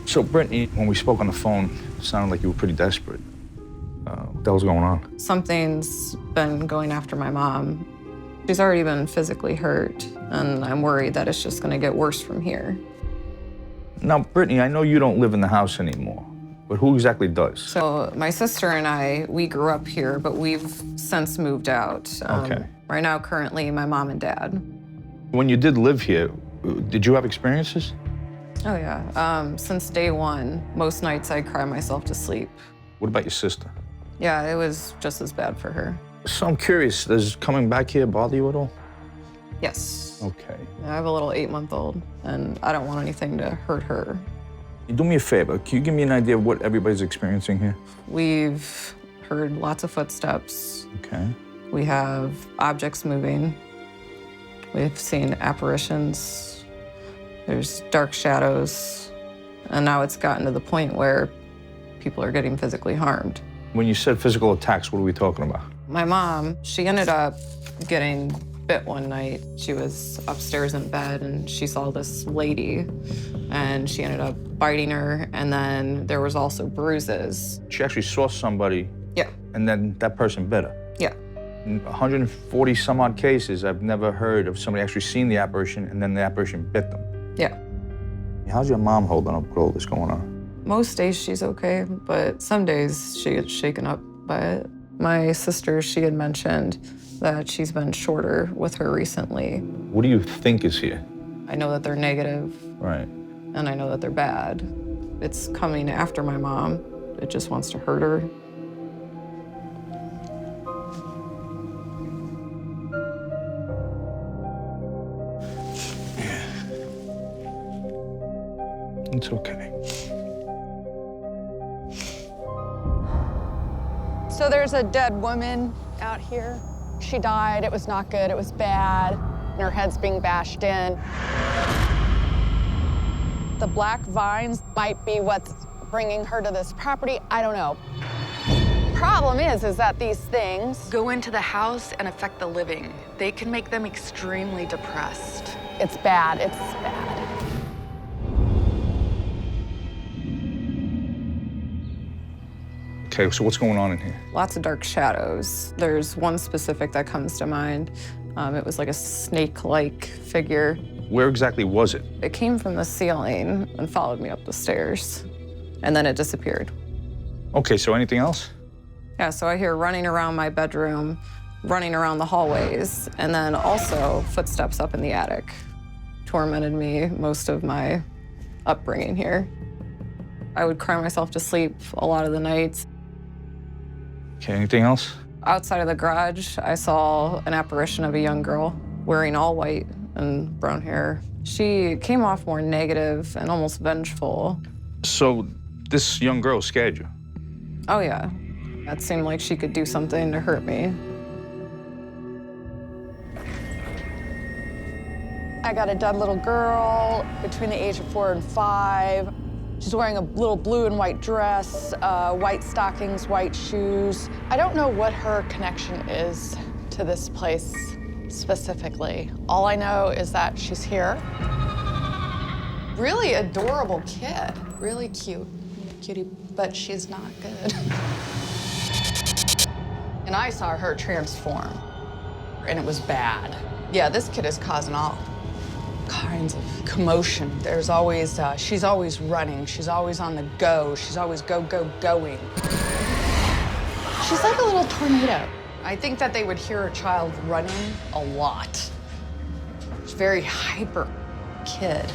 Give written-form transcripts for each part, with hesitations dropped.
So, Brittany, when we spoke on the phone, it sounded like you were pretty desperate. What the hell's going on? Something's been going after my mom. She's already been physically hurt, and I'm worried that it's just gonna get worse from here. Now, Brittany, I know you don't live in the house anymore, but who exactly does? So my sister and I, we grew up here, but we've since moved out. Okay. Right now, currently, my mom and dad. When you did live here, did you have experiences? Oh, yeah. Since day one, most nights I cry myself to sleep. What about your sister? Yeah, it was just as bad for her. So I'm curious, does coming back here bother you at all? Yes. Okay. I have a little 8-month-old, and I don't want anything to hurt her. You do me a favor, can you give me an idea of what everybody's experiencing here? We've heard lots of footsteps. Okay. We have objects moving. We've seen apparitions. There's dark shadows. And now it's gotten to the point where people are getting physically harmed. When you said physical attacks, what are we talking about? My mom, she ended up getting bit one night. She was upstairs in bed and she saw this lady and she ended up biting her, and then there was also bruises. She actually saw somebody. Yeah. And then that person bit her. Yeah. In 140 some odd cases, I've never heard of somebody actually seeing the apparition and then the apparition bit them. Yeah. How's your mom holding up with all this going on? Most days she's okay, but some days she gets shaken up by it. My sister, she had mentioned that she's been shorter with her recently. What do you think is here? I know that they're negative, Right. and I know that they're bad. It's coming after my mom. It just wants to hurt her. It's okay. So there's a dead woman out here. She died, it was not good, it was bad, and her head's being bashed in. The black vines might be what's bringing her to this property, I don't know. Problem is that these things go into the house and affect the living. They can make them extremely depressed. it's bad, it's bad. Okay, so what's going on in here? Lots of dark shadows. There's one specific that comes to mind. It was like a snake-like figure. Where exactly was it? It came from the ceiling and followed me up the stairs, and then it disappeared. Okay, so anything else? Yeah, so I hear running around my bedroom, running around the hallways, and then also footsteps up in the attic. Tormented me most of my upbringing here. I would cry myself to sleep a lot of the nights. Okay, anything else? Outside of the garage, I saw an apparition of a young girl wearing all white and brown hair. She came off more negative and almost vengeful. So this young girl scared you? Oh, yeah. It seemed like she could do something to hurt me. I got a dead little girl between the age of 4 and 5. She's wearing a little blue and white dress, white stockings, white shoes. I don't know what her connection is to this place specifically. All I know is that she's here. Really adorable kid, really cute, cutie, but she's not good. And I saw her transform, and it was bad. Yeah, this kid is causing all kinds of commotion. There's always, she's always running. She's always on the go. She's always going. She's like a little tornado. I think that they would hear a child running a lot. She's a very hyper kid.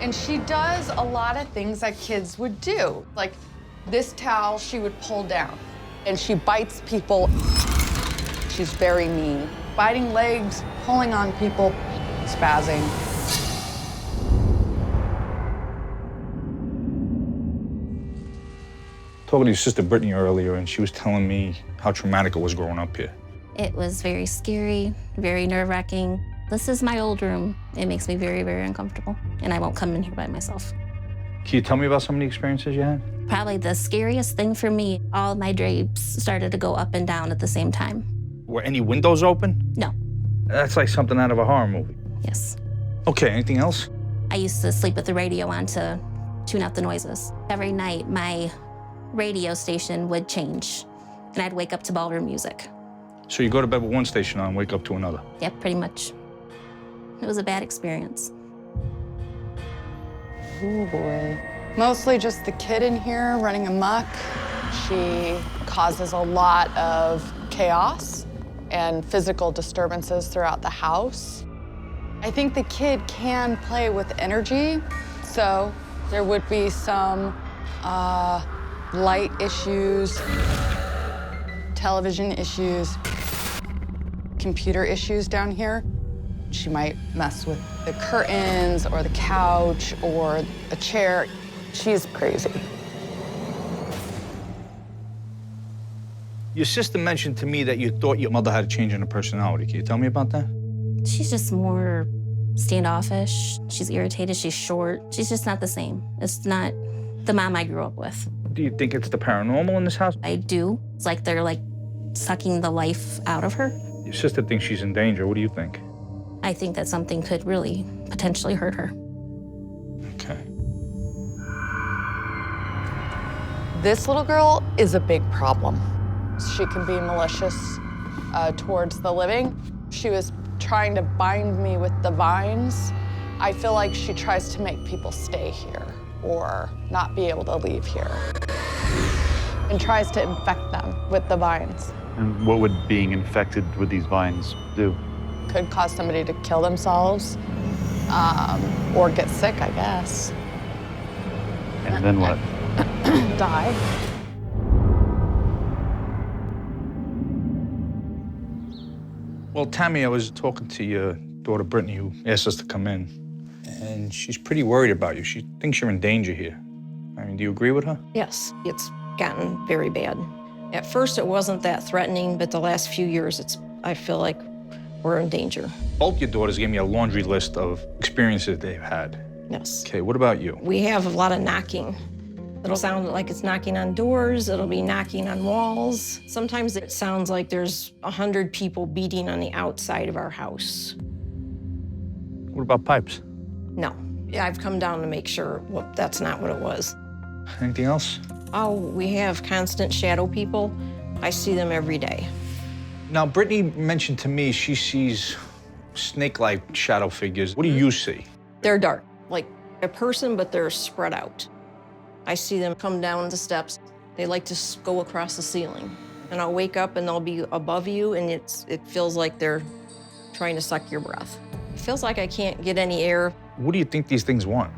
And she does a lot of things that kids would do. Like this towel she would pull down, and she bites people. She's very mean. Biting legs, pulling on people, spazzing. Talking to your sister Brittany earlier, and she was telling me how traumatic it was growing up here. It was very scary, very nerve-wracking. This is my old room. It makes me very, very uncomfortable, and I won't come in here by myself. Can you tell me about some of the experiences you had? Probably the scariest thing for me, all my drapes started to go up and down at the same time. Were any windows open? No. That's like something out of a horror movie. Yes. Okay, anything else? I used to sleep with the radio on to tune out the noises. Every night, my radio station would change, and I'd wake up to ballroom music. So you go to bed with one station on and wake up to another? Yeah, pretty much. It was a bad experience. Oh boy. Mostly just the kid in here running amok. She causes a lot of chaos and physical disturbances throughout the house. I think the kid can play with energy, so there would be some light issues, television issues, computer issues down here. She might mess with the curtains or the couch or a chair. She's crazy. Your sister mentioned to me that you thought your mother had a change in her personality. Can you tell me about that? She's just more standoffish. She's irritated, she's short. She's just not the same. It's not the mom I grew up with. Do you think it's the paranormal in this house? I do. It's like they're like sucking the life out of her. Your sister thinks she's in danger. What do you think? I think that something could really potentially hurt her. Okay. This little girl is a big problem. She can be malicious towards the living. She was trying to bind me with the vines. I feel like she tries to make people stay here or not be able to leave here, and tries to infect them with the vines. And what would being infected with these vines do? Could cause somebody to kill themselves or get sick, I guess. And then what? Die. Well, Tammy, I was talking to your daughter, Brittany, who asked us to come in, and she's pretty worried about you. She thinks you're in danger here. I mean, do you agree with her? Yes, it's gotten very bad. At first, it wasn't that threatening, but the last few years, I feel like we're in danger. Both your daughters gave me a laundry list of experiences they've had. Yes. Okay, what about you? We have a lot of knocking. It'll sound like it's knocking on doors, it'll be knocking on walls. Sometimes it sounds like there's 100 people beating on the outside of our house. What about pipes? No. Yeah, I've come down to make sure that's not what it was. Anything else? Oh, we have constant shadow people. I see them every day. Now, Brittany mentioned to me she sees snake-like shadow figures. What do you see? They're dark, like a person, but they're spread out. I see them come down the steps. They like to go across the ceiling. And I'll wake up and they'll be above you, and it feels like they're trying to suck your breath. It feels like I can't get any air. What do you think these things want?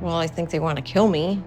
Well, I think they want to kill me.